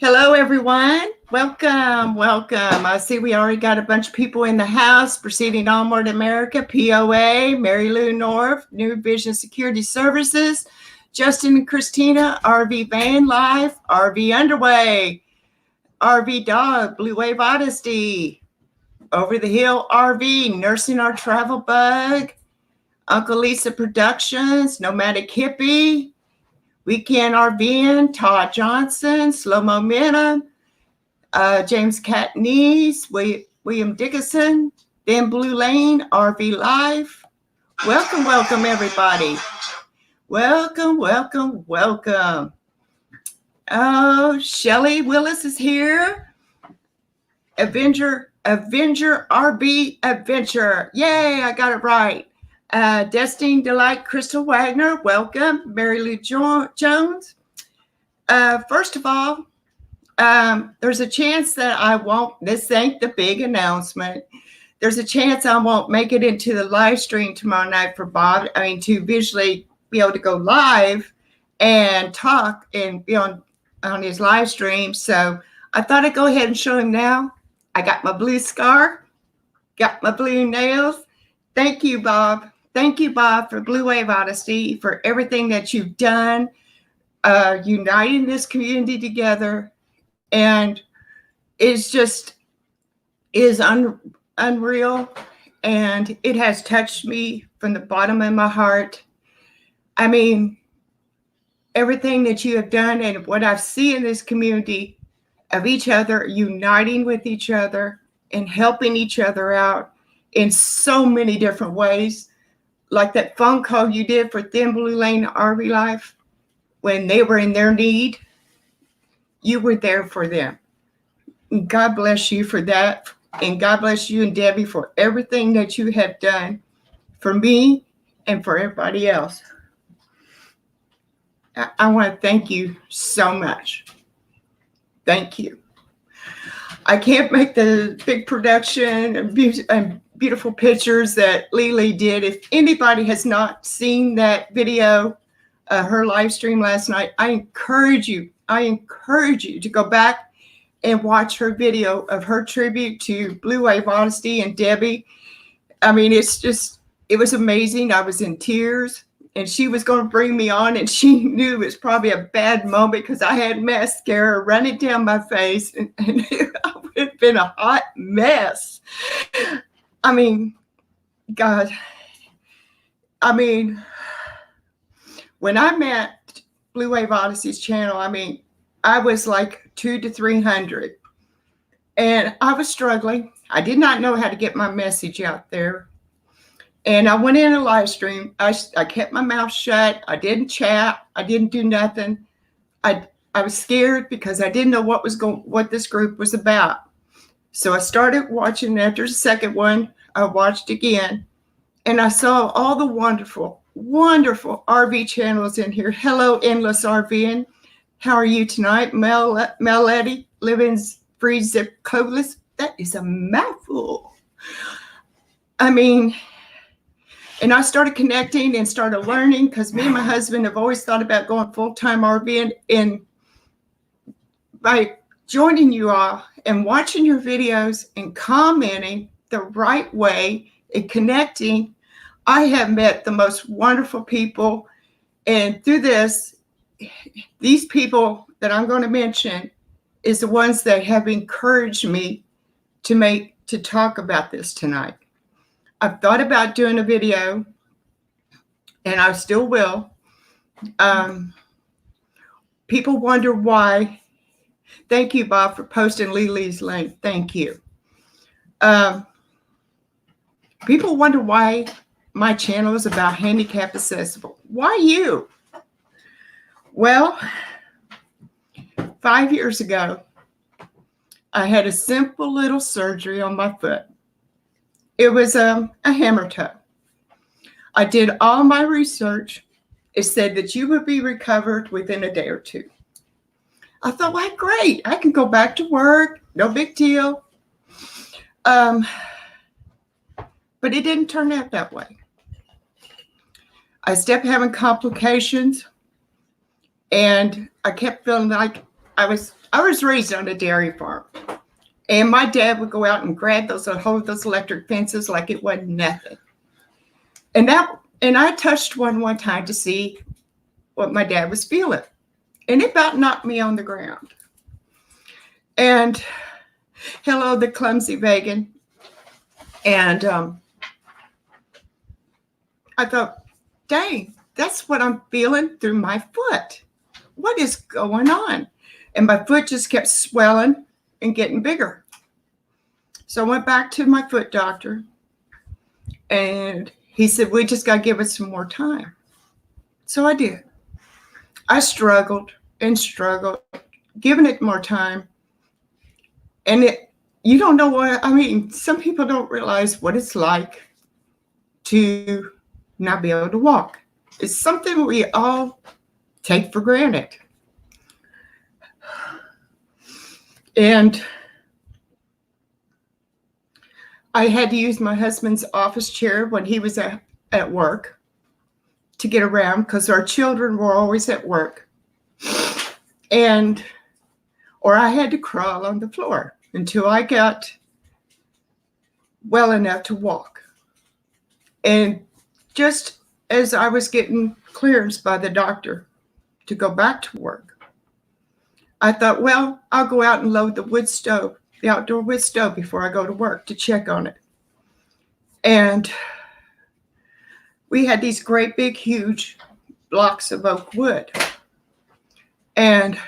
Hello, everyone. Welcome, welcome. I see we already got a bunch of people in the house. Proceeding Onward America, POA, Mary Lou North, New Vision Security Services, Justin and Christina, RV Van Life, RV Underway, RV Dog, Blue Wave Odyssey, Over the Hill RV, Nursing Our Travel Bug, Uncle Lisa Productions, Nomadic Hippie, Weekend RVing, Todd Johnson, Slow Momentum, James Catnese, William Dickinson, Dan Blue Lane, RV Life. Welcome, welcome, everybody. Welcome, welcome, welcome. Oh, Shelly Willis is here. Avenger RV Adventure. Yay, I got it right. Destiny Delight Crystal Wagner, welcome. Mary Lou Jones. First of all, there's a chance that I won't, this ain't the big announcement. There's a chance I won't make it into the live stream tomorrow night for Bob. To visually be able to go live and talk and be on his live stream. So I thought I'd go ahead and show him now. I got my blue scarf, got my blue nails. Thank you, Bob. Thank you, Bob, for Blue Wave Odyssey, for everything that you've done, uniting this community together. And it's just is unreal. And it has touched me from the bottom of my heart. Everything that you have done and what I see in this community of each other, uniting with each other and helping each other out in so many different ways. Like that phone call you did for Thin Blue Lane RV Life when they were in their need. You were there for them. And God bless you for that. And God bless you and Debbie for everything that you have done for me and for everybody else. I want to thank you so much. Thank you. I can't make the big production and beautiful pictures that Lily did. If anybody has not seen that video, her live stream last night, I encourage you to go back and watch her video of her tribute to Blue Wave Odyssey and Debbie. It was amazing. I was in tears. And she was going to bring me on, and she knew it was probably a bad moment because I had mascara running down my face, and it would have been a hot mess. God. When I met Blue Wave Odyssey's channel, I was like 200 to 300, and I was struggling. I did not know how to get my message out there. And I went in a live stream. I kept my mouth shut. I didn't chat. I didn't do nothing. I was scared because I didn't know what this group was about. So I started watching. After the second one, I watched again. And I saw all the wonderful, wonderful RV channels in here. Hello, Endless RVing. How are you tonight? Melody, Living's Free Zip Codeless. That is a mouthful. And I started connecting and started learning because me and my husband have always thought about going full-time RVing. And by joining you all and watching your videos and commenting the right way and connecting, I have met the most wonderful people. And through this, these people that I'm going to mention is the ones that have encouraged me to talk about this tonight. I've thought about doing a video, and I still will. People wonder why. Thank you, Bob, for posting Lily's link. Thank you. People wonder why my channel is about handicap accessible. Why you? Well, 5 years ago, I had a simple little surgery on my foot. It was a hammer toe. I did all my research. It said that you would be recovered within a day or two. I thought, well, great. I can go back to work. No big deal. But it didn't turn out that way. I kept having complications, and I kept feeling like I was raised on a dairy farm, and my dad would go out and grab hold those electric fences like it wasn't nothing. And I touched one time to see what my dad was feeling, and it about knocked me on the ground. And hello, the clumsy vegan. And I thought, dang, that's what I'm feeling through my foot. What is going on? And my foot just kept swelling and getting bigger. So I went back to my foot doctor, and he said, we just got to give it some more time. So I did. I struggled and struggled, giving it more time. And you don't know what, I mean, some people don't realize what it's like to not be able to walk. It's something we all take for granted. And I had to use my husband's office chair when he was at work to get around, because our children were always at work. Or I had to crawl on the floor until I got well enough to walk. And just as I was getting clearance by the doctor to go back to work, I thought, well, I'll go out and load the outdoor wood stove before I go to work to check on it. And we had these great big, huge blocks of oak wood. And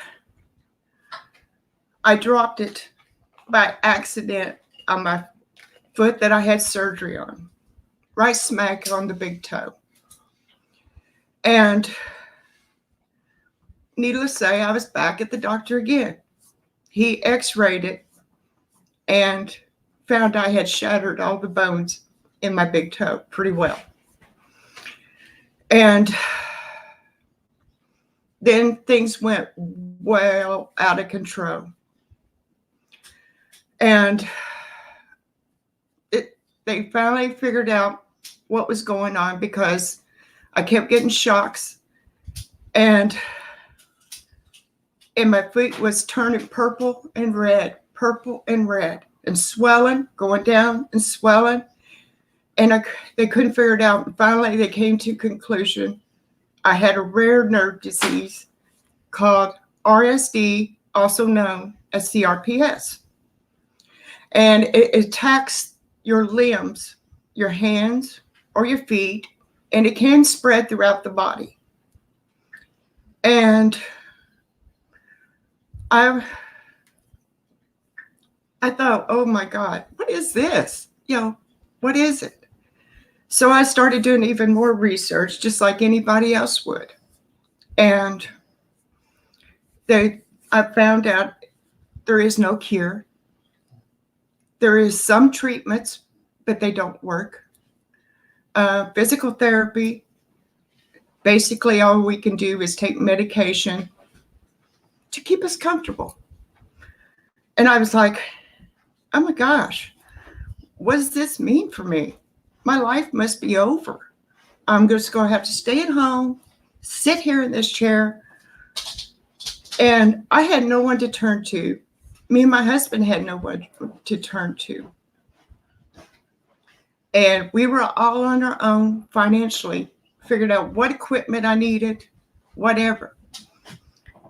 I dropped it by accident on my foot that I had surgery on, right smack on the big toe. And needless to say, I was back at the doctor again. He x-rayed it and found I had shattered all the bones in my big toe pretty well. And then things went well out of control. And they finally figured out what was going on, because I kept getting shocks, and my foot was turning purple and red, and swelling, going down and swelling. And they couldn't figure it out. And finally, they came to conclusion I had a rare nerve disease called RSD, also known as CRPS. And it attacks your limbs, your hands or your feet, and it can spread throughout the body. And I thought, oh my God, what is this? What is it? So I started doing even more research, just like anybody else would. And I found out there is no cure. There is some treatments, but they don't work. Physical therapy, basically all we can do is take medication to keep us comfortable. And I was like, oh my gosh, what does this mean for me? My life must be over. I'm just going to have to stay at home, sit here in this chair. And I had no one to turn to. Me and my husband had no one to turn to. And we were all on our own financially, figured out what equipment I needed, whatever.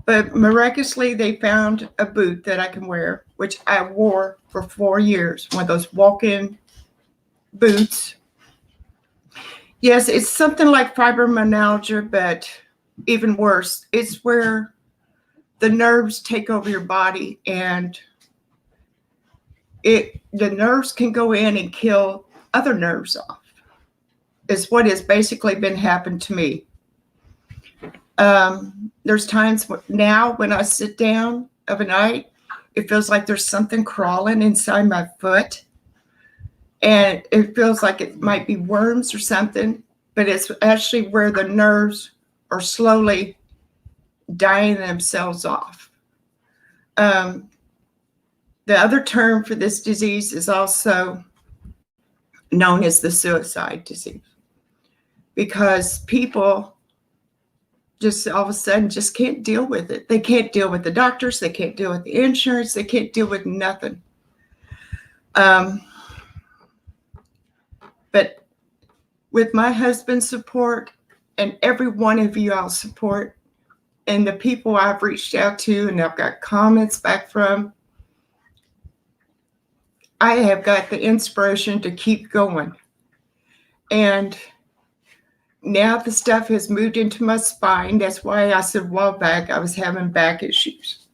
But miraculously, they found a boot that I can wear, which I wore for 4 years, one of those walk-in boots. Yes, it's something like fibromyalgia, but even worse. It's where the nerves take over your body, and the nerves can go in and kill other nerves off, is what has basically been happened to me. There's times now when I sit down of a night, it feels like there's something crawling inside my foot. And it feels like it might be worms or something, but it's actually where the nerves are slowly dying themselves off. The other term for this disease is also known as the suicide disease, because people just all of a sudden just can't deal with it. They can't deal with the doctors. They can't deal with the insurance. They can't deal with nothing. But with my husband's support and every one of you all's support and the people I've reached out to and I've got comments back from, I have got the inspiration to keep going. And now the stuff has moved into my spine. That's why I said a while back I was having back issues.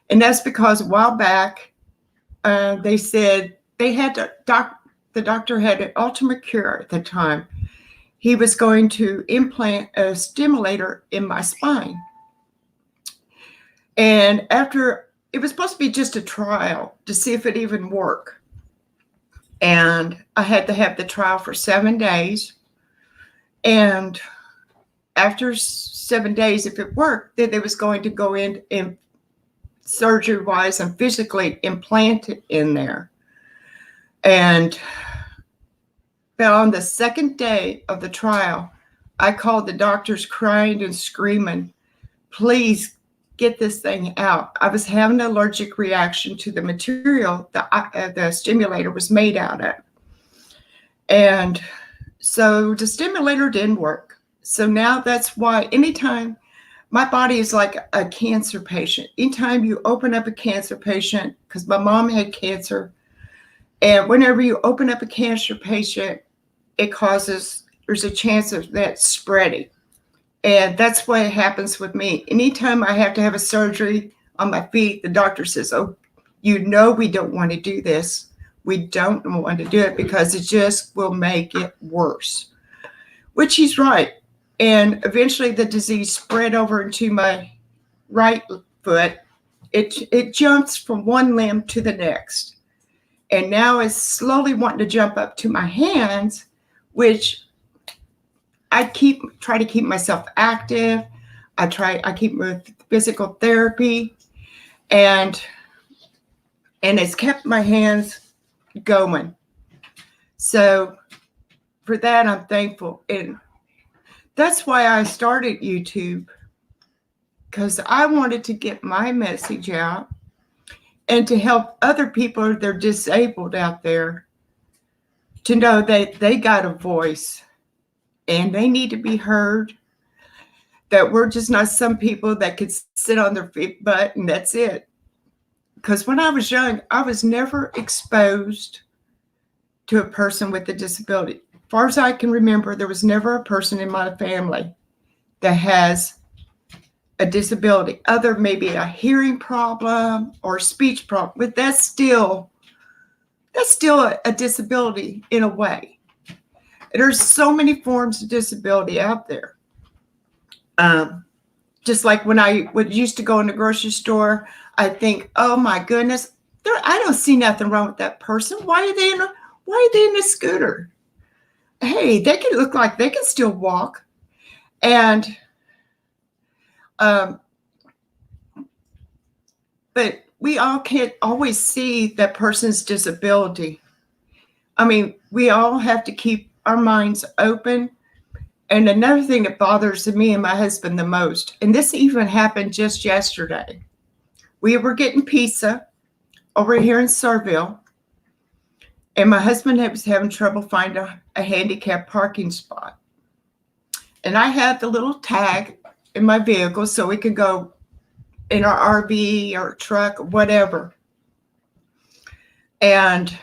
And that's because a while back, they said they had to, the doctor had an ultimate cure at the time. He was going to implant a stimulator in my spine. And after, it was supposed to be just a trial to see if it even worked. And I had to have the trial for 7 days. And after 7 days, if it worked, then they was going to go in and surgery-wise and physically implant it in there. And on the second day of the trial, I called the doctors crying and screaming, please get this thing out. I was having an allergic reaction to the material that the stimulator was made out of. And so the stimulator didn't work. So now that's why anytime, my body is like a cancer patient. Anytime you open up a cancer patient, because my mom had cancer, and whenever you open up a cancer patient, there's a chance of that spreading. And that's what happens with me. Anytime I have to have a surgery on my feet, the doctor says, oh, we don't want to do this. We don't want to do it because it just will make it worse, which he's right. And eventually the disease spread over into my right foot. It jumps from one limb to the next. And now it's slowly wanting to jump up to my hands, which I try to keep myself active. I keep with physical therapy, and it's kept my hands going. So for that, I'm thankful. And that's why I started YouTube, because I wanted to get my message out and to help other people that are disabled out there to know that they got a voice and they need to be heard, that we're just not some people that could sit on their butt and that's it. Because when I was young, I was never exposed to a person with a disability. As far as I can remember, there was never a person in my family that has a disability, other maybe a hearing problem or speech problem, but that's still a disability in a way. There's so many forms of disability out there. Just like when I used to go in the grocery store, I think, oh my goodness, I don't see nothing wrong with that person. Why are they in a scooter? Hey, they can look like they can still walk. And but we all can't always see that person's disability. I mean, we all have to keep our minds open. And another thing that bothers me and my husband the most, and this even happened just yesterday. We were getting pizza over here in Surville, and my husband was having trouble finding a handicapped parking spot. And I had the little tag in my vehicle so we could go in our RV or truck, whatever. And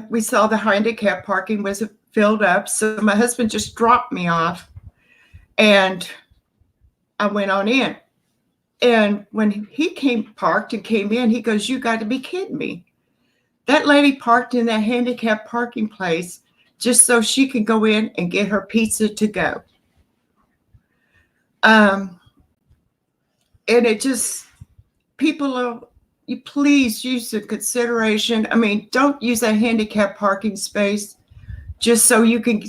we saw the handicap parking was filled up. So my husband just dropped me off and I went on in. And when he parked and came in, he goes, you got to be kidding me. That lady parked in that handicap parking place just so she could go in and get her pizza to go. And it just, you please use the consideration. I mean, don't use a handicap parking space just so you can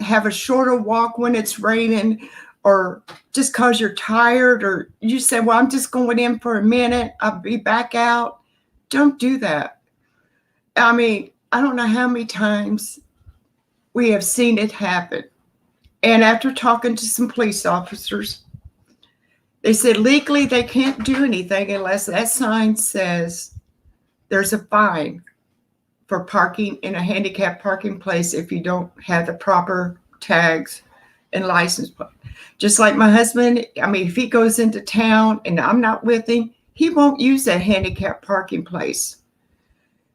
have a shorter walk when it's raining, or just because you're tired, or you say, well, I'm just going in for a minute, I'll be back out. Don't do that. I mean, I don't know how many times we have seen it happen. And after talking to some police officers, they said legally they can't do anything unless that sign says there's a fine for parking in a handicapped parking place if you don't have the proper tags and license plate. Just like my husband, I mean, if he goes into town and I'm not with him, he won't use that handicapped parking place.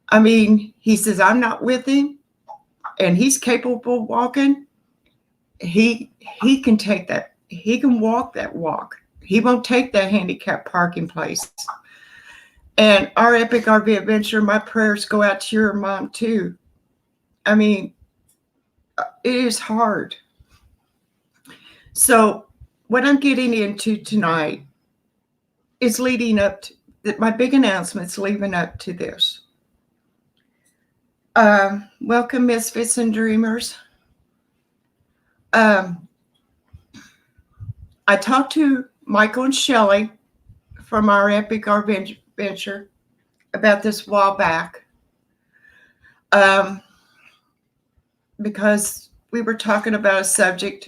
I mean, he says, I'm not with him and he's capable of walking. He can take that. He can walk that walk. He won't take that handicapped parking place. And our epic RV adventure, my prayers go out to your mom too. I mean, it is hard. So what I'm getting into tonight is leading up to my big announcements leading up to this. Welcome, Misfits and Dreamers. I talked to Michael and Shelley from our epic RV adventure about this a while back, because we were talking about a subject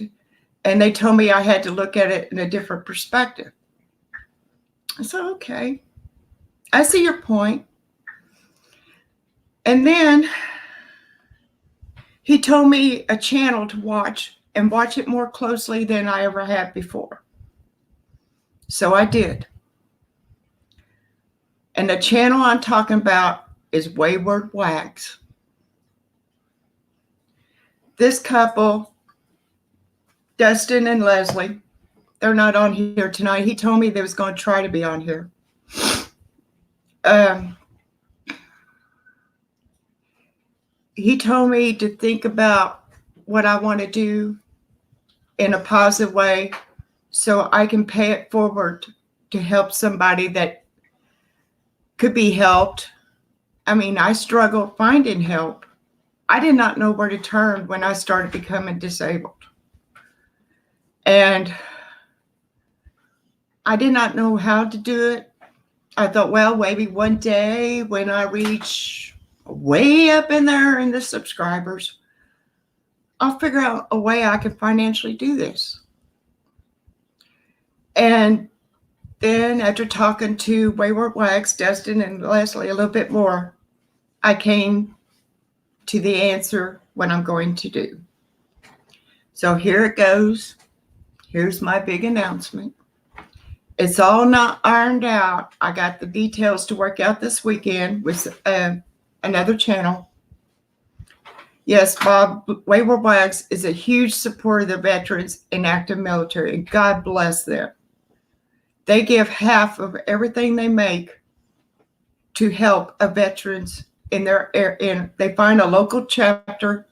and they told me I had to look at it in a different perspective. I said, okay, I see your point. And then he told me a channel to watch and watch it more closely than I ever had before. So I did. And the channel I'm talking about is Wayward Wags. This couple, Dustin and Leslie, they're not on here tonight. He told me they was going to try to be on here. He told me to think about what I want to do in a positive way so I can pay it forward to help somebody that could be helped. I mean, I struggled finding help. I did not know where to turn when I started becoming disabled. And I did not know how to do it. I thought, well, maybe one day when I reach way up in there in the subscribers, I'll figure out a way I can financially do this. And then after talking to Wayward Wags, Dustin, and Leslie a little bit more, I came to the answer what I'm going to do. So here it goes. Here's my big announcement. It's all not ironed out. I got the details to work out this weekend with another channel. Yes, Bob, Wayward Wags is a huge supporter of the veterans and active military, and God bless them. They give half of everything they make to help a veterans in their area. They find a local chapter.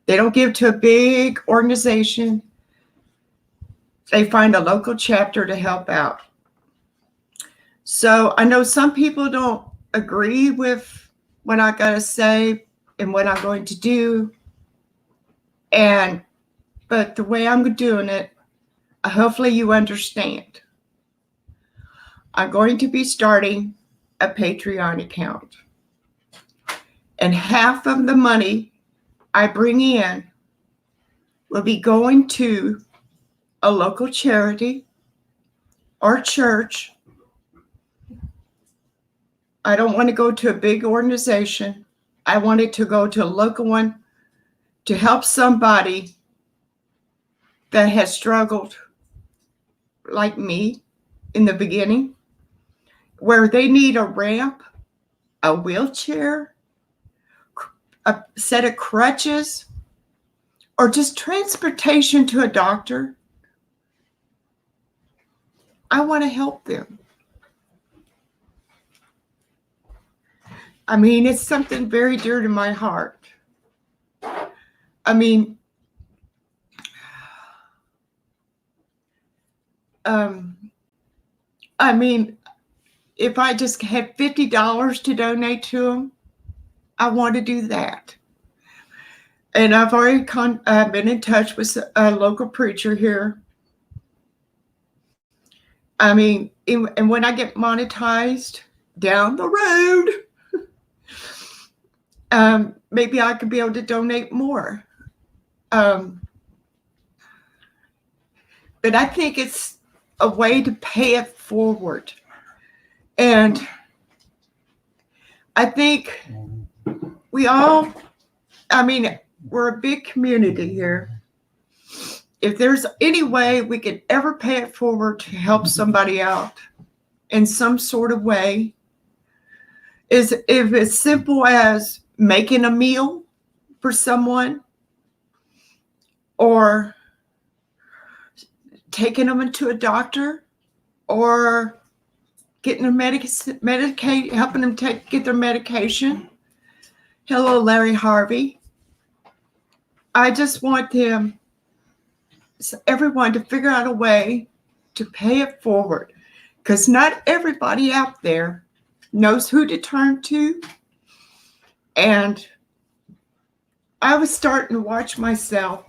They don't give to a big organization. They find a local chapter to help out. So I know some people don't agree with what I got to say and what I'm going to do. But the way I'm doing it, hopefully you understand. I'm going to be starting a Patreon account. And half of the money I bring in will be going to a local charity or church. I don't want to go to a big organization. I want it to go to a local one to help somebody that has struggled like me in the beginning, where they need a ramp, a wheelchair, a set of crutches, or just transportation to a doctor. I want to help them. I mean, it's something very dear to my heart. I mean, if I just had $50 to donate to them, I want to do that. And I've already been in touch with a local preacher here. I mean, and when I get monetized down the road, maybe I could be able to donate more. but I think it's a way to pay it forward. And I think we all, we're a big community here. If there's any way we could ever pay it forward to help somebody out in some sort of way, is if it's simple as making a meal for someone, or taking them into a doctor, or getting their medicate, helping them get their medication. Hello, Larry Harvey. I just want everyone to figure out a way to pay it forward, because not everybody out there knows who to turn to. And I was starting to watch myself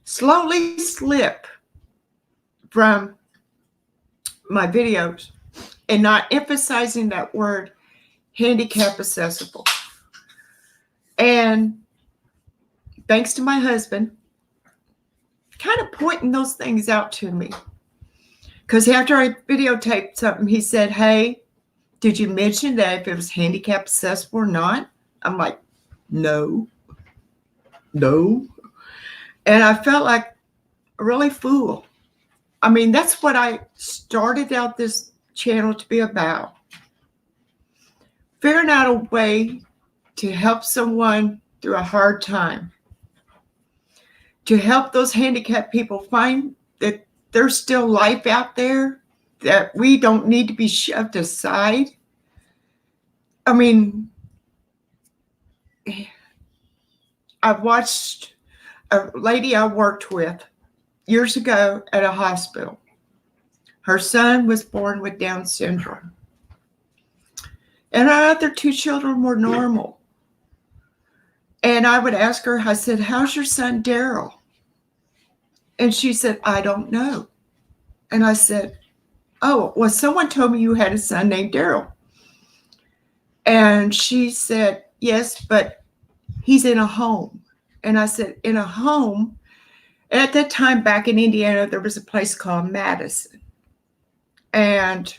slowly slip from my videos and not emphasizing that word handicap accessible. And thanks to my husband kind of pointing those things out to me, because after I videotaped something, he said, "Hey, did you mention that if it was handicap accessible or not?" I'm like, no. And I felt like a really fool. That's what I started out this channel to be about. Figuring out a way to help someone through a hard time. To help those handicapped people find that there's still life out there, that we don't need to be shoved aside. I watched a lady I worked with years ago at a hospital. Her son was born with Down syndrome. And our other two children were normal. And I would ask her, I said, "How's your son, Daryl?" And she said, "I don't know." And I said, "Oh, well, someone told me you had a son named Daryl." And she said, "Yes, but he's in a home." And I said, "In a home?" At that time, back in Indiana, there was a place called Madison. And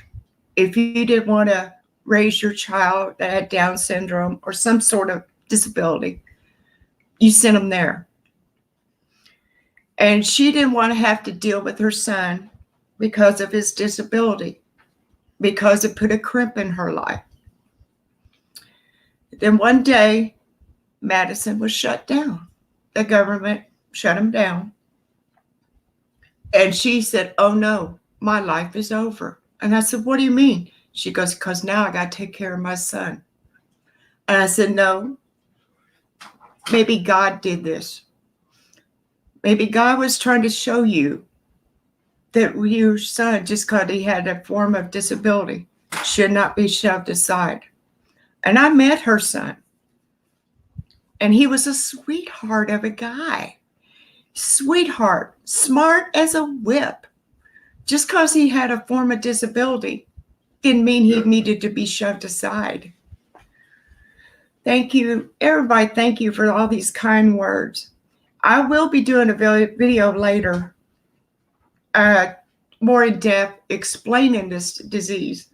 if you didn't want to raise your child that had Down syndrome or some sort of disability, you sent them there. And she didn't want to have to deal with her son because of his disability, because it put a crimp in her life. Then one day, Madison was shut down. The government shut him down. And she said, "Oh no, my life is over." And I said, "What do you mean?" She goes, "Because now I got to take care of my son." And I said, "No, maybe God did this. Maybe God was trying to show you that your son, just because he had a form of disability, should not be shoved aside." And I met her son. And he was a sweetheart of a guy. Sweetheart, smart as a whip. Just because he had a form of disability didn't mean he needed to be shoved aside. Thank you, everybody. Thank you for all these kind words. I will be doing a video later, more in depth, explaining this disease.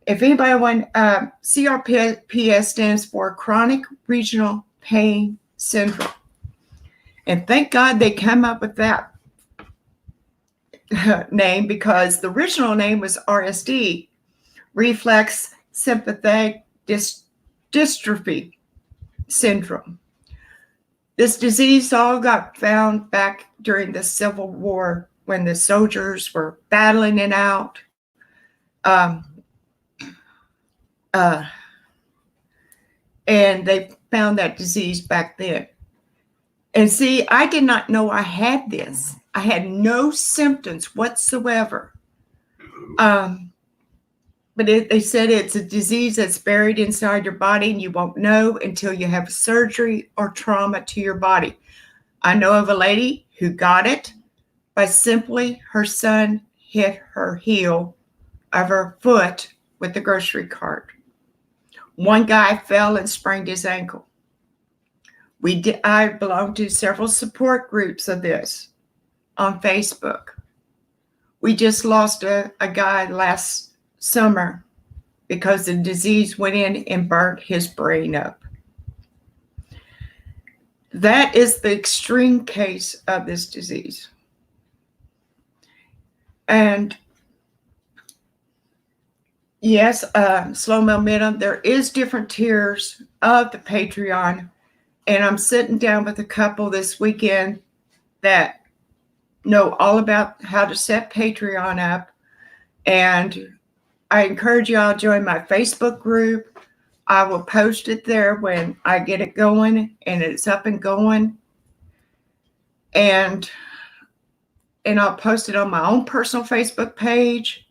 If anybody wants, CRPS stands for Chronic Regional Pain Syndrome. And thank God they came up with that name, because the original name was RSD, Reflex Sympathetic Dystrophy Syndrome. This disease all got found back during the Civil War when the soldiers were battling it out. And they found that disease back then. And see, I did not know I had this. I had no symptoms whatsoever. But they said it's a disease that's buried inside your body, and you won't know until you have surgery or trauma to your body. I know of a lady who got it by simply her son hit her heel of her foot with the grocery cart. One guy fell and sprained his ankle. I belong to several support groups of this. on Facebook. We just lost a guy last summer because the disease went in and burnt his brain up. That is the extreme case of this disease. And yes, slow momentum, there is different tiers of the Patreon. And I'm sitting down with a couple this weekend that know all about how to set Patreon up. And I encourage y'all to join my Facebook group. I will post it there when I get it going and it's up and going. And I'll post it on my own personal Facebook page.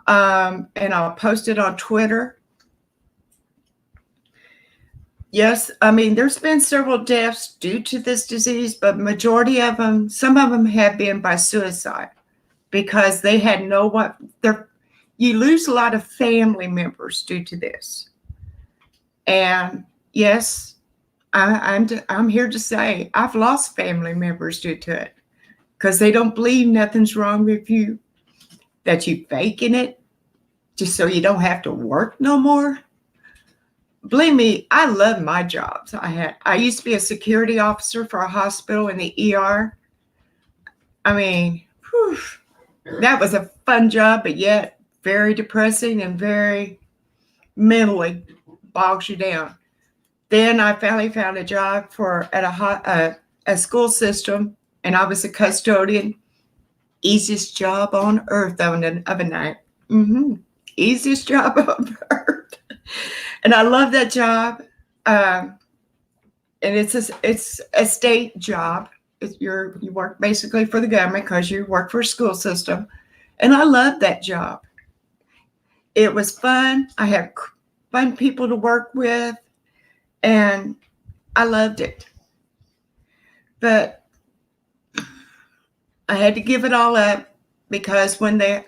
And I'll post it on Twitter. Yes, I mean, there's been several deaths due to this disease, but majority of them, some of them have been by suicide because they had no one. You lose a lot of family members due to this. And yes, I'm here to say I've lost family members due to it because they don't believe nothing's wrong with you, that you faking it just so you don't have to work no more. Believe me, I love my jobs. I used to be a security officer for a hospital in the ER. I mean, whew, that was a fun job, but yet very depressing and very mentally bogs you down. Then I finally found a job at a school system, and I was a custodian. Easiest job on earth of a night. Easiest job on earth. And I love that job. And it's a state job. You work basically for the government because you work for a school system. And I love that job. It was fun. I had fun people to work with. And I loved it. But I had to give it all up because when the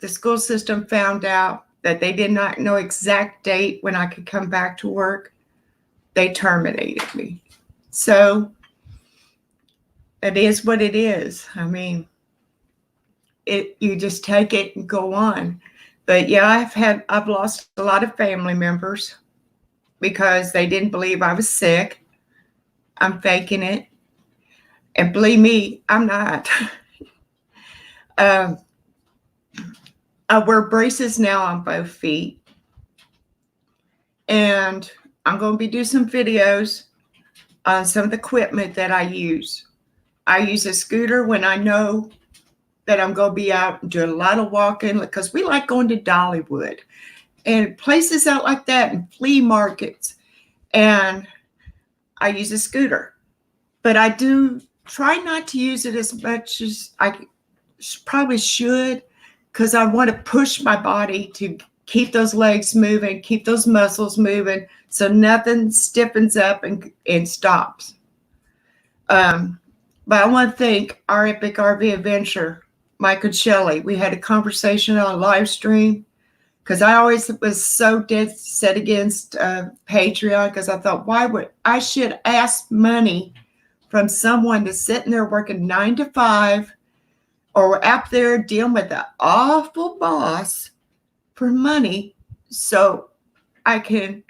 school system found out that they did not know exact date when I could come back to work, they terminated me. So it is what it is. I mean, you just take it and go on. But yeah, I've lost a lot of family members because they didn't believe I was sick. I'm faking it. And believe me, I'm not. I wear braces now on both feet. And I'm going to be doing some videos on some of the equipment that I use. I use a scooter when I know that I'm going to be out and doing a lot of walking because we like going to Dollywood and places out like that and flea markets. And I use a scooter. But I do try not to use it as much as I probably should, because I want to push my body to keep those legs moving, keep those muscles moving, so nothing stiffens up and stops. But I want to thank our epic RV adventure, Mike and Shelley. We had a conversation on Livestream because I always was so dead set against Patreon because I thought, I should ask money from someone that's sitting there working 9 to 5 or out there dealing with an awful boss for money so I can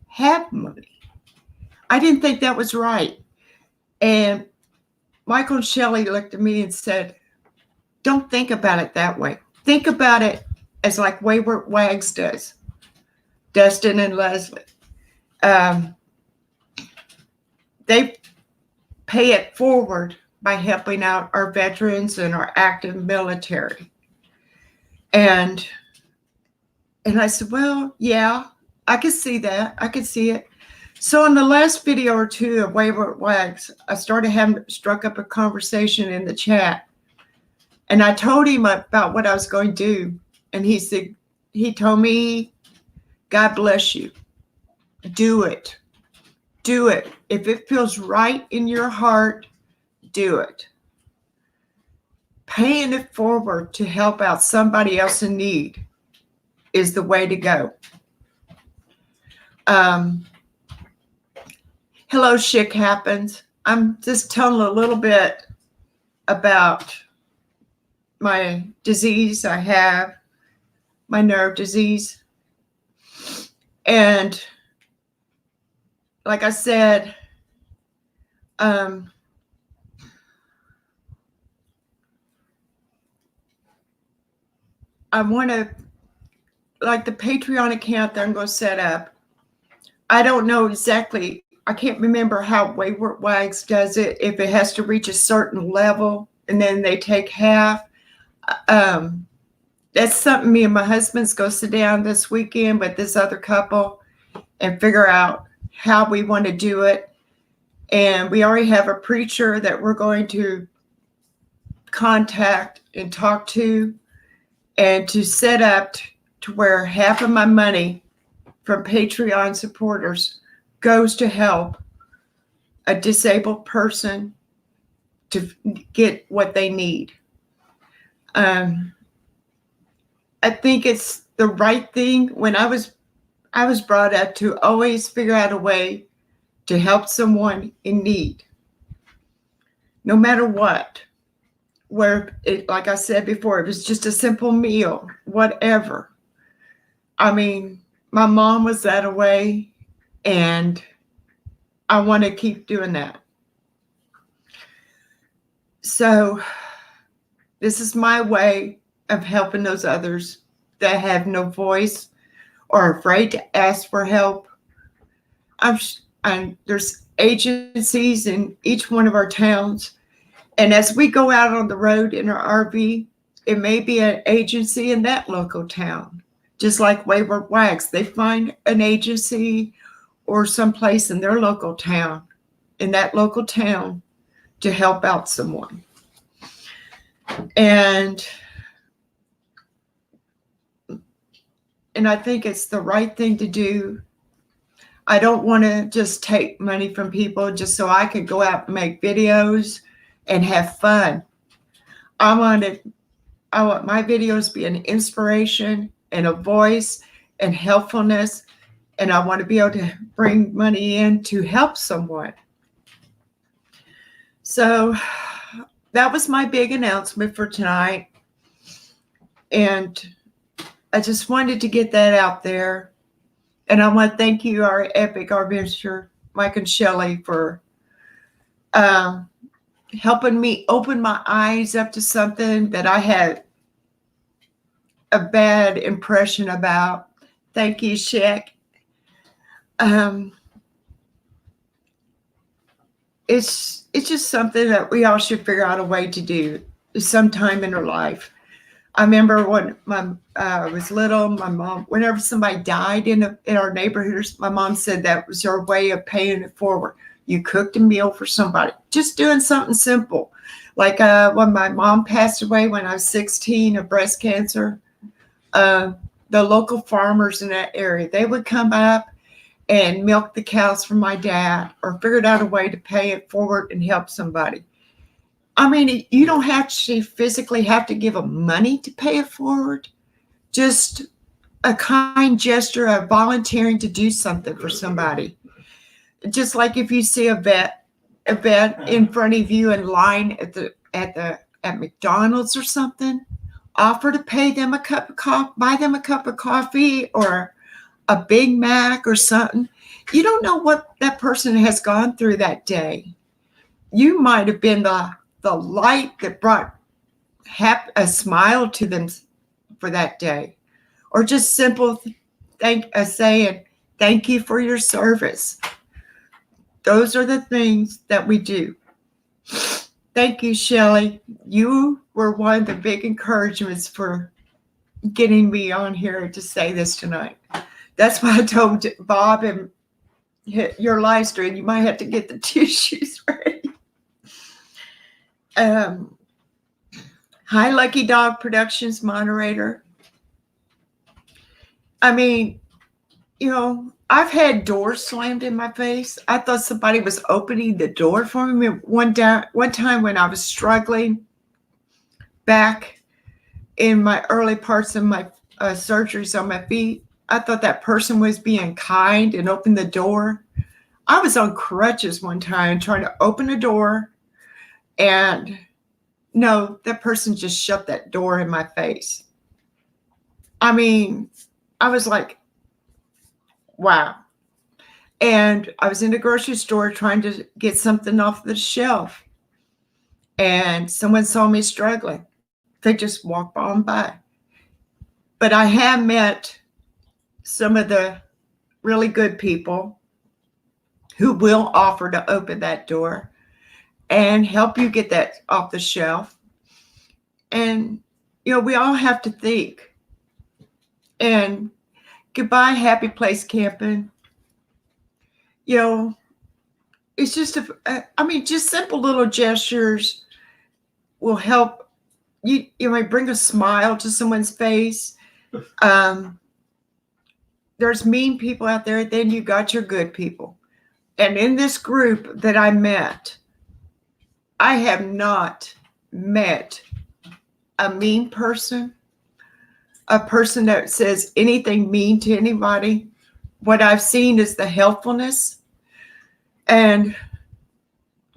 have money. I didn't think that was right. And Michael and Shelley looked at me and said, don't think about it that way. Think about it as like Wayward Wags does, Dustin and Leslie. They pay it forward by helping out our veterans and our active military. And I said, well, yeah, I could see that. I could see it. So in the last video or two of Wayward Wags, I struck up a conversation in the chat. And I told him about what I was going to do. And he told me, God bless you. Do it. Do it. If it feels right in your heart, do it. Paying it forward to help out somebody else in need is the way to go. Hello, Chick Happens. I'm just telling a little bit about my disease. I have my nerve disease. And like I said, I want to, like the Patreon account that I'm going to set up. I don't know exactly. I can't remember how Wayward Wags does it, if it has to reach a certain level and then they take half. That's something me and my husband's going to sit down this weekend with this other couple and figure out how we want to do it. And we already have a preacher that we're going to contact and talk to, and to set up to where half of my money from Patreon supporters goes to help a disabled person to get what they need. I think it's the right thing. When I was brought up to always figure out a way to help someone in need, no matter what. Where it, like I said before, it was just a simple meal, whatever. I mean, my mom was that way, and I want to keep doing that. So this is my way of helping those others that have no voice or are afraid to ask for help. There's agencies in each one of our towns. And as we go out on the road in our RV, it may be an agency in that local town. Just like Wayward Wags, they find an agency or someplace in their local town, in that local town, to help out someone. And I think it's the right thing to do. I don't want to just take money from people just so I could go out and make videos and have fun. I want my videos to be an inspiration and a voice and helpfulness, and I want to be able to bring money in to help someone. So that was my big announcement for tonight, and I just wanted to get that out there. And I want to thank you, our epic RV'ers, Mike and Shelley, for helping me open my eyes up to something that I had a bad impression about. Thank you, Shek. It's just something that we all should figure out a way to do sometime in our life. I remember when I was little, my mom, whenever somebody died in our neighborhoods, my mom said that was her way of paying it forward. You cooked a meal for somebody, just doing something simple. Like when my mom passed away when I was 16 of breast cancer, the local farmers in that area, they would come up and milk the cows for my dad, or figured out a way to pay it forward and help somebody. I mean, you don't actually physically have to give them money to pay it forward. Just a kind gesture of volunteering to do something for somebody. Just like if you see a vet in front of you in line at McDonald's or something, offer to pay them a cup of coffee, buy them a cup of coffee or a Big Mac or something. You don't know what that person has gone through that day. You might have been the light that brought a smile to them for that day, or just simple saying thank you for your service. Those are the things that we do. Thank you, Shelley. You were one of the big encouragements for getting me on here to say this tonight. That's why I told Bob and your live stream, you might have to get the tissues ready. Hi, Lucky Dog Productions moderator. I mean, I've had doors slammed in my face. I thought somebody was opening the door for me one time when I was struggling back in my early parts of my surgeries on my feet. I thought that person was being kind and opened the door. I was on crutches one time trying to open a door, and No, that person just shut that door in my face. I mean, I was like, wow. And I was in the grocery store trying to get something off the shelf. And someone saw me struggling. They just walked on by. But I have met some of the really good people who will offer to open that door and help you get that off the shelf. And, we all have to think. And goodbye, Happy Place Camping. It's just, just simple little gestures will help you. You might bring a smile to someone's face. There's mean people out there, then you got your good people. And in this group that I met, I have not met a mean person, a person that says anything mean to anybody. What I've seen is the helpfulness and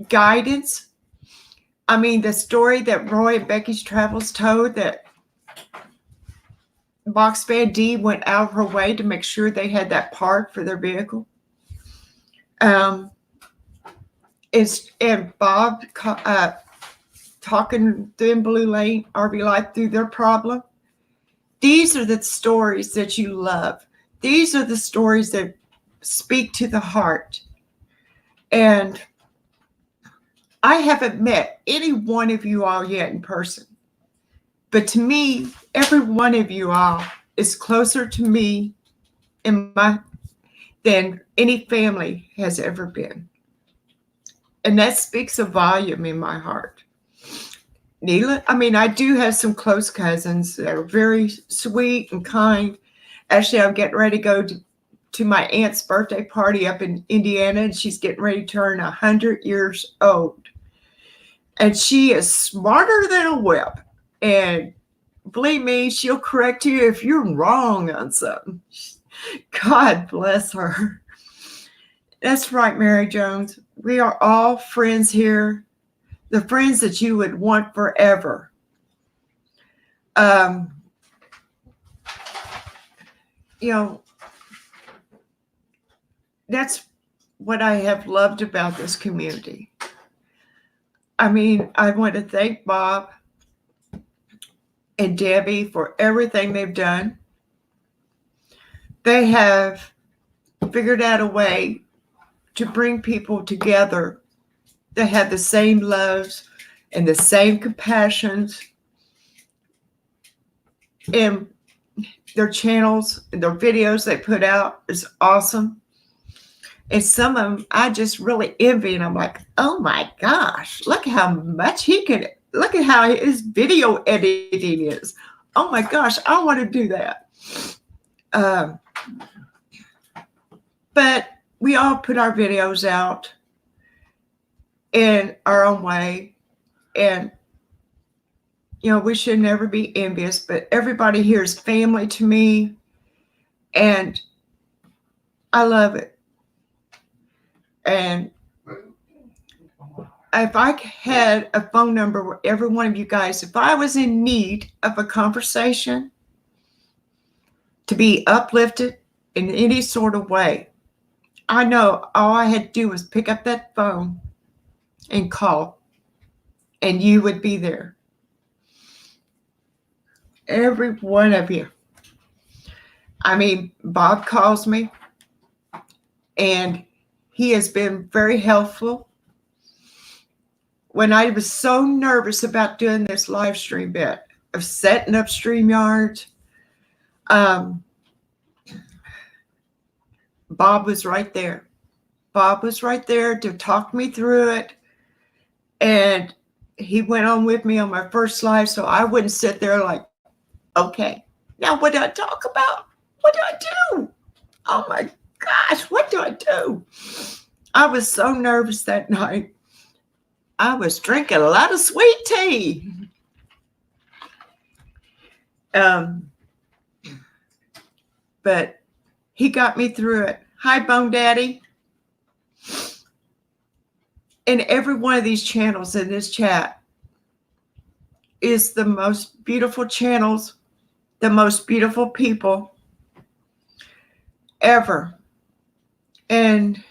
guidance. I mean, the story that Roy and Becky's Travels told, that Box Fan D went out of her way to make sure they had that part for their vehicle. And Bob talking in Blue Lane, RV Life, through their problem. These are the stories that you love. These are the stories that speak to the heart. And I haven't met any one of you all yet in person. But to me, every one of you all is closer to me than any family has ever been. And that speaks a volume in my heart. I do have some close cousins that are very sweet and kind. Actually, I'm getting ready to go to my aunt's birthday party up in Indiana, and she's getting ready to turn 100 years old. And she is smarter than a whip. And believe me, she'll correct you if you're wrong on something. God bless her. That's right, Mary Jones. We are all friends here. The friends that you would want forever. That's what I have loved about this community. I want to thank Bob and Debbie for everything they've done. They have figured out a way to bring people together that have the same loves and the same compassions. And their channels and their videos they put out is awesome. And some of them I just really envy, and I'm like, oh my gosh, look how much look at how his video editing is. Oh my gosh, I want to do that. But we all put our videos out in our own way. And, we should never be envious, but everybody here is family to me. And I love it. And if I had a phone number where every one of you guys, if I was in need of a conversation to be uplifted in any sort of way, I know all I had to do was pick up that phone and call, and you would be there. Every one of you. Bob calls me, and he has been very helpful. When I was so nervous about doing this live stream bit of setting up StreamYard, Bob was right there. Bob was right there to talk me through it. And he went on with me on my first live, so I wouldn't sit there like, okay, now what do I talk about? What do I do? Oh my gosh, what do I do? I was so nervous that night. I was drinking a lot of sweet tea. But he got me through it. Hi, Bone Daddy. In every one of these channels in this chat, is the most beautiful channels, the most beautiful people ever. And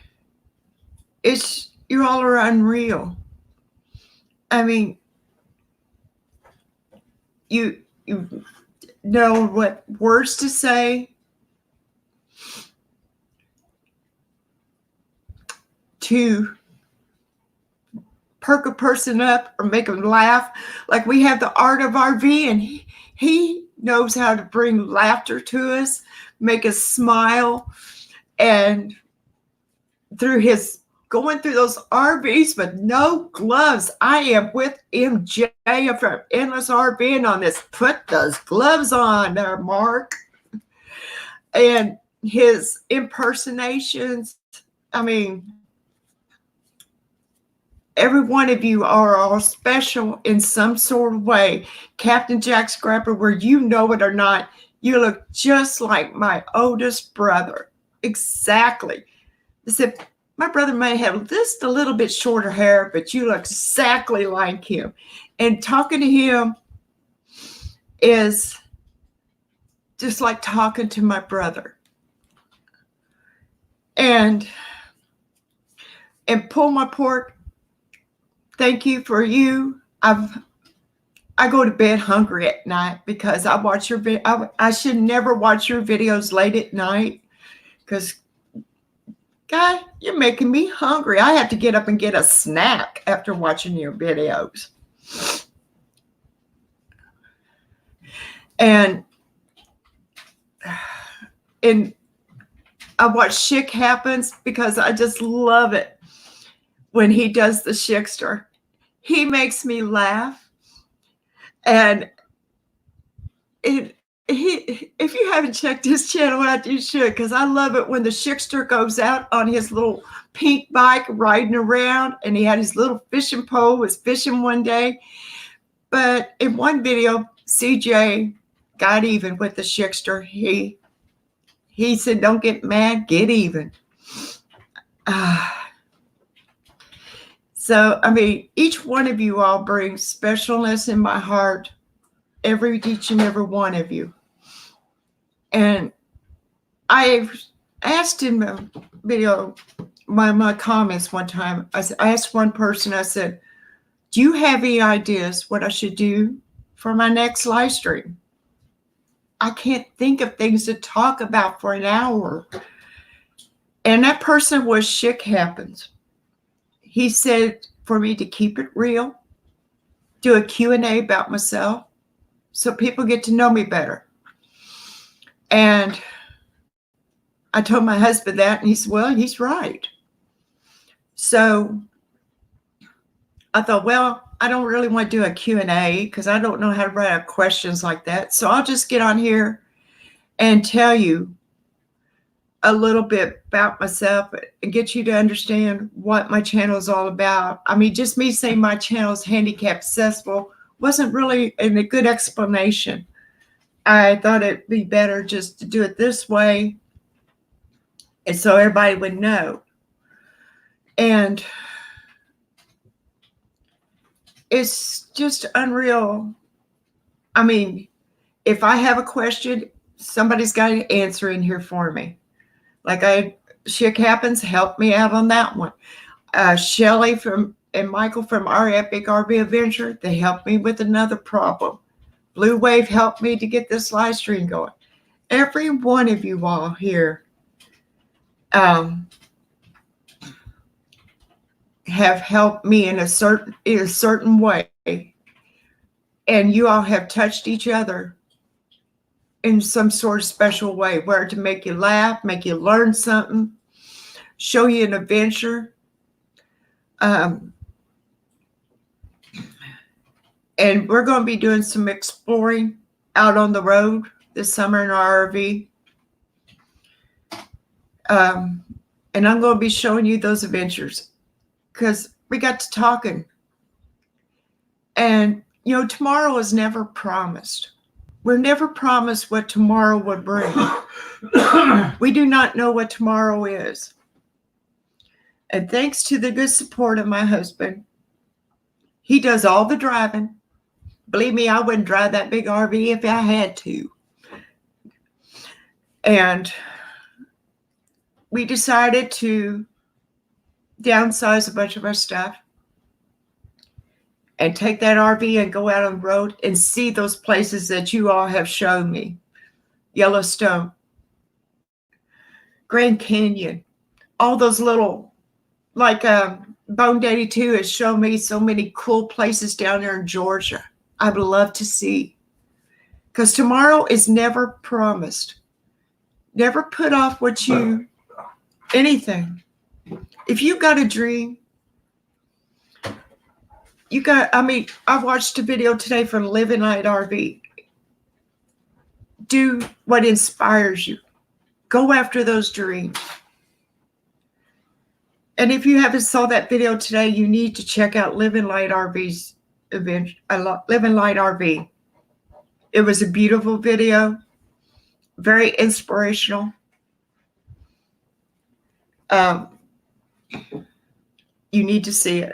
you all are unreal. I mean, you know what words to say, to perk a person up or make them laugh. Like we have the art of RV, and he knows how to bring laughter to us, make us smile. And through his going through those RVs with no gloves, I am with MJ from Endless RVing on this. Put those gloves on there, Mark. And his impersonations, I mean, every one of you are all special in some sort of way. Captain Jack Scrapper, where you know it or not, you look just like my oldest brother. Exactly. I said, my brother may have just a little bit shorter hair, but you look exactly like him. And talking to him is just like talking to my brother. And Pull My Pork, thank you for you. I go to bed hungry at night because I watch your I should never watch your videos late at night because, guy, you're making me hungry. I have to get up and get a snack after watching your videos. And I watch Chick Happens because I just love it when he does the Chickster. He makes me laugh. And if you haven't checked his channel out, you should, because I love it when the Chickster goes out on his little pink bike riding around, and he had his little fishing pole, was fishing one day. But in one video, CJ got even with the Chickster. He said, don't get mad, get even. So, I mean, each one of you all brings specialness in my heart, each and every one of you. And I asked in the video, my comments one time, I asked one person, I said, do you have any ideas what I should do for my next live stream? I can't think of things to talk about for an hour. And that person was Chick Happens. He said for me to keep it real, do a Q&A about myself so people get to know me better. And I told my husband that, and he said, well, he's right. So I thought, well, I don't really want to do a Q&A because I don't know how to write out questions like that. So I'll just get on here and tell you a little bit about myself and get you to understand what my channel is all about. I mean, just me saying my channel is handicap accessible wasn't really a good explanation. I thought it'd be better just to do it this way, and so everybody would know. And it's just unreal. I mean, if I have a question, somebody's got an answer in here for me. Like Chick Happens helped me out on that one. Shelly and Michael from Our Epic RV Adventure, they helped me with another problem. Blue Wave helped me to get this live stream going. Every one of you all here have helped me in a certain way, and you all have touched each other in some sort of special way, where to make you laugh, make you learn something, show you an adventure. And we're going to be doing some exploring out on the road this summer in our RV. And I'm going to be showing you those adventures because we got to talking. And, you know, tomorrow is never promised. We're never promised what tomorrow would bring. We do not know what tomorrow is. And thanks to the good support of my husband, he does all the driving. Believe me, I wouldn't drive that big RV if I had to. And we decided to downsize a bunch of our stuff and take that RV and go out on the road and see those places that you all have shown me. Yellowstone, Grand Canyon, all those little, like Bone Daddy 2 has shown me so many cool places down there in Georgia I would love to see. Because tomorrow is never promised. Never put off anything. If you got a dream, I watched a video today from Living Light RV. Do what inspires you. Go after those dreams. And if you haven't saw that video today, you need to check out Living Light RV's event. Living Light RV. It was a beautiful video, very inspirational. You need to see it.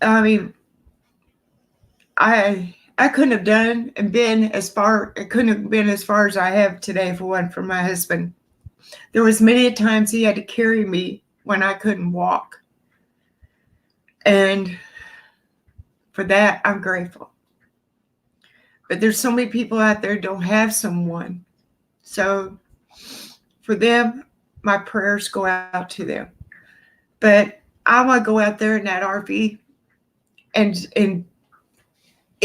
I mean, I couldn't have done and been as far. It couldn't have been as far as I have today if it wasn't for my husband. There was many times he had to carry me when I couldn't walk, and for that I'm grateful. But there's so many people out there who don't have someone, so for them, my prayers go out to them. But I want to go out there in that RV and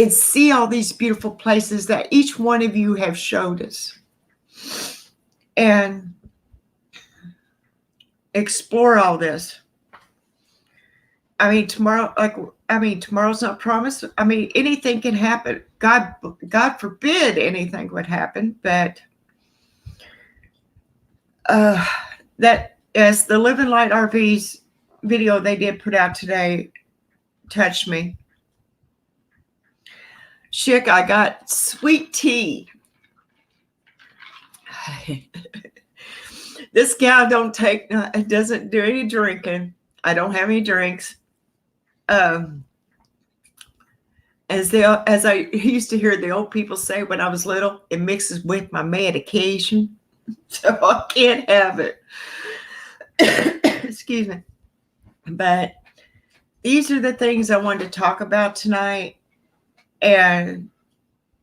see all these beautiful places that each one of you have showed us, and explore all this. I mean, tomorrow's not promised. I mean, anything can happen. God forbid anything would happen, but that as the Living Light RV's video they did put out today touched me. Chick, I got sweet tea. This gal doesn't do any drinking. I don't have any drinks. As I used to hear the old people say when I was little, it mixes with my medication. So I can't have it. Excuse me. But these are the things I wanted to talk about tonight, and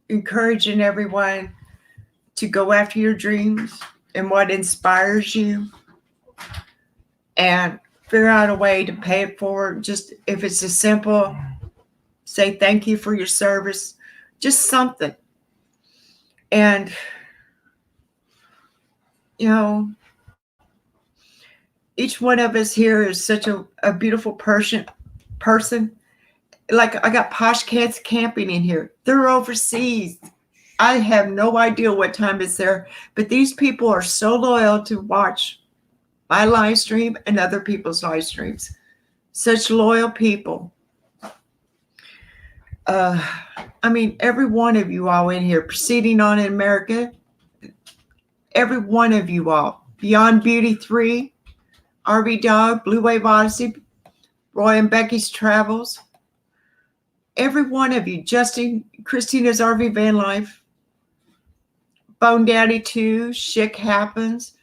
encouraging everyone to go after your dreams and what inspires you, and figure out a way to pay it forward. Just if it's as simple, say thank you for your service, just something. And you know, each one of us here is such a beautiful person. Like, I got posh cats camping in here. They're overseas. I have no idea what time it's there, but these people are so loyal to watch my live stream and other people's live streams. Such loyal people. I mean, every one of you all in here, Proceeding On in America, every one of you all, Beyond Beauty 3, RV Dog, Blue Wave Odyssey, Roy and Becky's Travels, every one of you, Justin, Christina's RV Van Life, Bone Daddy 2, Chick Happens.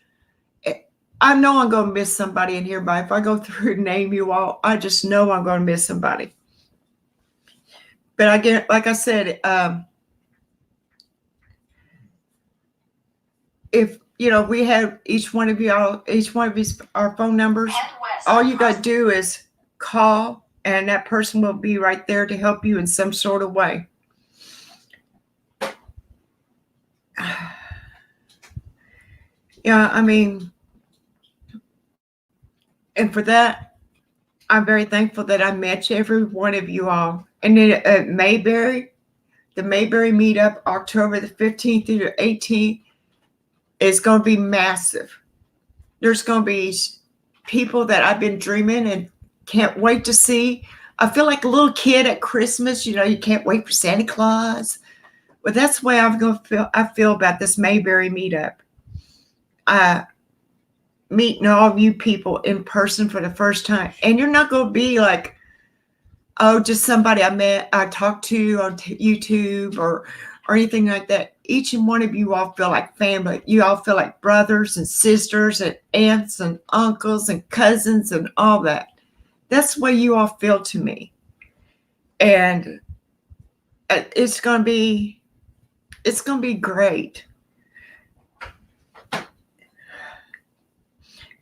I know I'm going to miss somebody in here, but if I go through and name you all, I just know I'm going to miss somebody. But again, like I said, if we have each one of our phone numbers, all you got to do is call, and that person will be right there to help you in some sort of way. Yeah, I mean, and for that, I'm very thankful that I met every one of you all. And then at Mayberry, the Mayberry meetup, October the 15th through the 18th, is going to be massive. There's going to be people that I've been dreaming and can't wait to see. I feel like a little kid at Christmas. You can't wait for Santa Claus. Well, that's the way I feel about this Mayberry meetup. Meeting all of you people in person for the first time. And you're not going to be like Oh, just somebody I talked to on YouTube or anything like that. Each and one of you all feel like family. You all feel like brothers and sisters and aunts and uncles and cousins and all that. That's the way you all feel to me. And it's going to be great.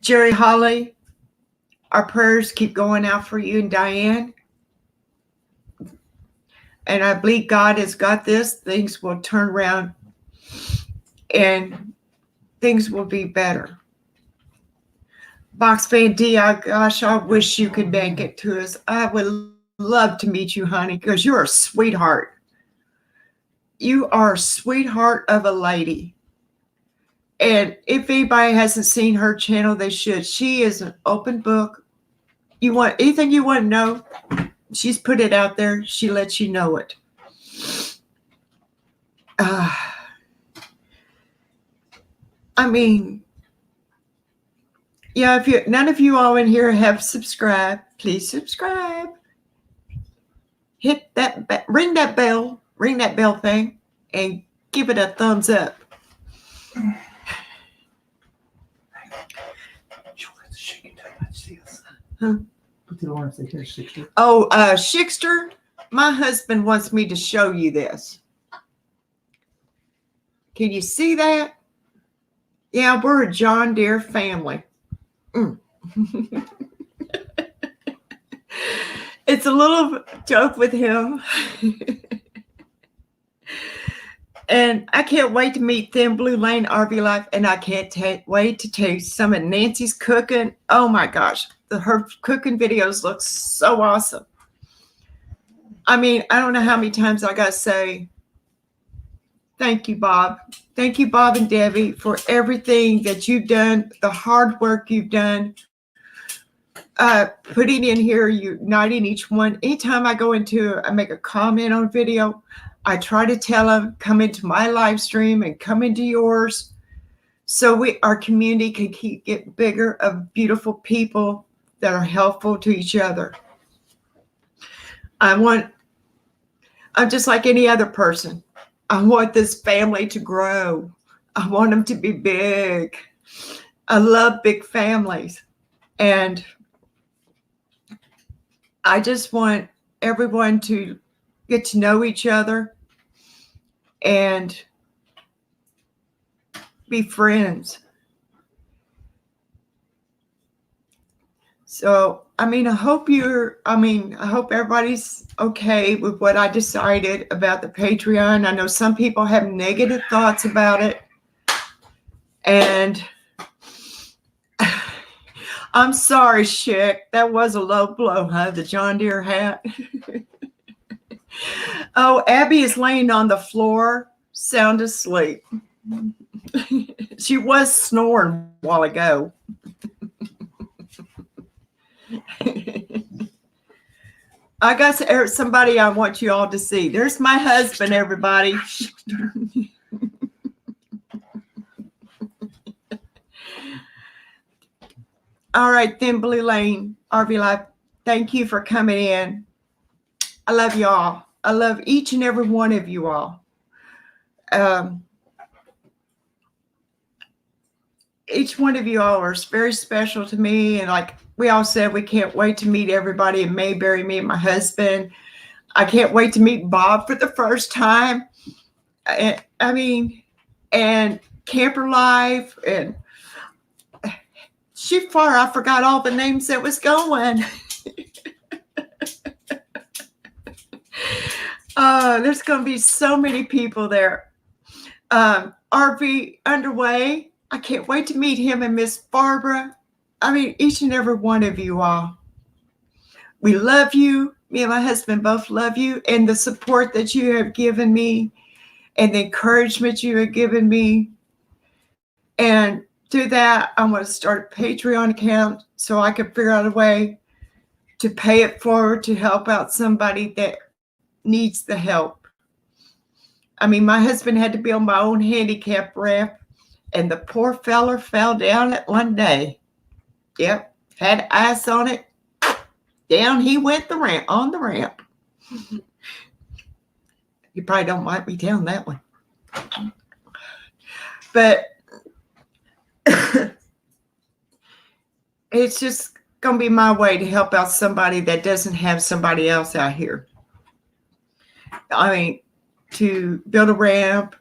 Jerry Holly, our prayers keep going out for you and Diane. And I believe God has got this. Things will turn around and things will be better. Box Fan D, gosh, I wish you could make it to us. I would love to meet you, honey, because you're a sweetheart. You are a sweetheart of a lady. And if anybody hasn't seen her channel, they should. She is an open book. You want anything you want to know, she's put it out there. She lets you know it. I mean, yeah, if none of you all in here have subscribed, please subscribe. Hit that, ring that bell thing, and give it a thumbs up. Huh? Oh, Shixter, my husband wants me to show you this. Can you see that? Yeah, we're a John Deere family. It's a little joke with him. And I can't wait to meet Thin Blue Lane RV Life, and I can't wait to taste some of Nancy's cooking. Oh my gosh, her cooking videos look so awesome. I mean, I don't know how many times I got to say, thank you, Bob. Thank you, Bob and Debbie, for everything that you've done, the hard work you've done, putting in here, uniting each one. Anytime I make a comment on video, I try to tell them, come into my live stream and come into yours, so our community can get bigger of beautiful people that are helpful to each other. I'm just like any other person. I want this family to grow. I want them to be big. I love big families. And I just want everyone to get to know each other and be friends. So, I hope everybody's okay with what I decided about the Patreon. I know some people have negative thoughts about it. And I'm sorry, Chick. That was a low blow, huh? The John Deere hat. Oh, Abby is laying on the floor, sound asleep. She was snoring a while ago. I got somebody I want you all to see. There's my husband, everybody. All right, Thin Blue Lane, RV Life, thank you for coming in. I love you all. I love each and every one of you all. Each one of you all are very special to me. And like we all said, we can't wait to meet everybody in Mayberry, me and my husband. I can't wait to meet Bob for the first time. And Camper Life and Sheep Far. I forgot all the names that was going. There's going to be so many people there. RV Underway. I can't wait to meet him and Miss Barbara. Each and every one of you all. We love you. Me and my husband both love you, and the support that you have given me and the encouragement you have given me. And through that, I want to start a Patreon account so I can figure out a way to pay it forward to help out somebody that needs the help. My husband had to be on my own handicap ramp, and the poor feller fell down it one day. Yep, had ice on it. Down he went on the ramp. You probably don't like me telling that one. But it's just going to be my way to help out somebody that doesn't have somebody else out here. I mean, to build a ramp,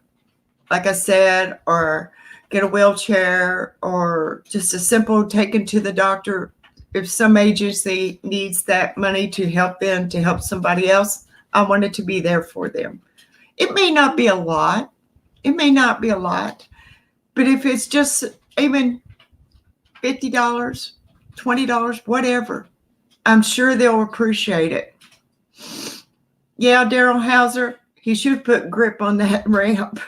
like I said, or get a wheelchair, or just a simple taken to the doctor. If some agency needs that money to help them, to help somebody else, I want it to be there for them. It may not be a lot. It may not be a lot. But if it's just even $50, $20, whatever, I'm sure they'll appreciate it. Yeah, Daryl Hauser, he should put grip on that ramp.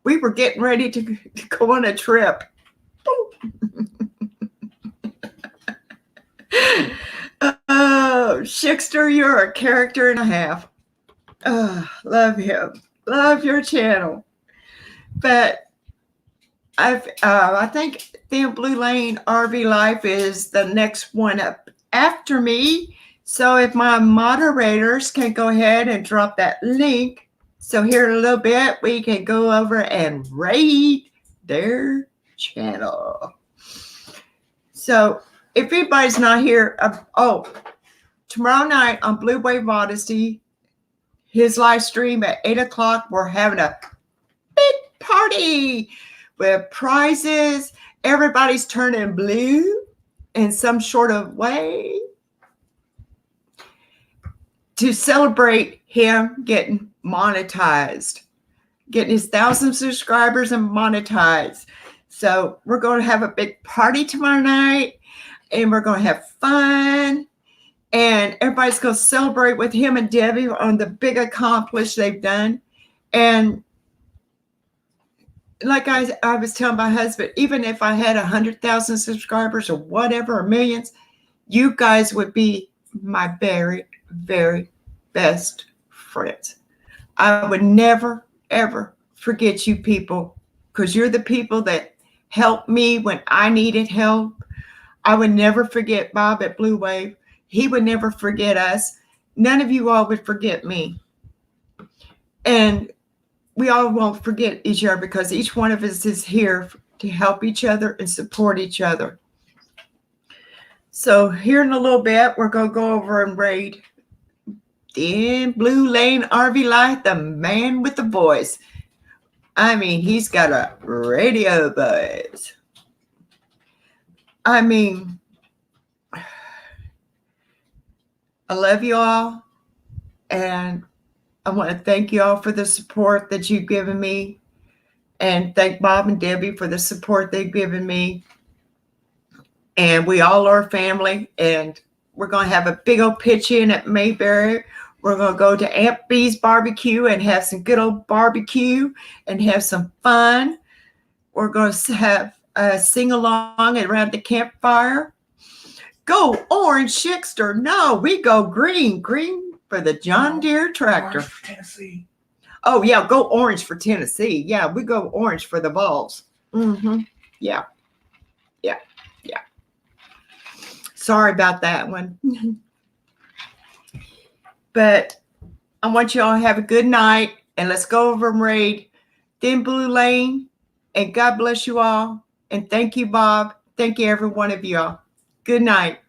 We were getting ready to go on a trip. Oh, Shikster, you're a character and a half. Oh, love him. Love your channel. But I think Thin Blue Lane RV Life is the next one up after me. So if my moderators can go ahead and drop that link, so here in a little bit we can go over and raid their channel. So if anybody's not here, tomorrow night on Blue Wave Odyssey, his live stream at 8 o'clock, we're having a big party with prizes. Everybody's turning blue in some sort of way to celebrate him getting monetized, getting his 1,000 subscribers and monetized. So we're going to have a big party tomorrow night, and we're going to have fun, and everybody's going to celebrate with him and Debbie on the big accomplishment they've done. And like I was telling my husband, even if I had 100,000 subscribers or whatever, or millions, you guys would be my very, very best friends. I would never, ever forget you people, because you're the people that helped me when I needed help. I would never forget Bob at Blue Wave. He would never forget us. None of you all would forget me. And we all won't forget each other, because each one of us is here to help each other and support each other. So here in a little bit, we're going to go over and raid Thin Blue Lane RV Life, the man with the voice. I mean, he's got a radio voice. I mean, I love you all, and I want to thank you all for the support that you've given me, and thank Bob and Debbie for the support they've given me. And we all are family, and we're going to have a big old pitch in at Mayberry. We're going to go to Aunt B's barbecue and have some good old barbecue and have some fun. We're going to have a sing-along around the campfire. Go orange, Shikster. No, we go green. Green for the John Deere tractor. Orange for Tennessee. Oh, yeah, go orange for Tennessee. Yeah, we go orange for the Vols. Mm-hmm. Yeah. Sorry about that one. But I want you all to have a good night, and let's go over and raid Thin Blue Lane. And God bless you all. And thank you, Bob. Thank you, every one of you all. Good night.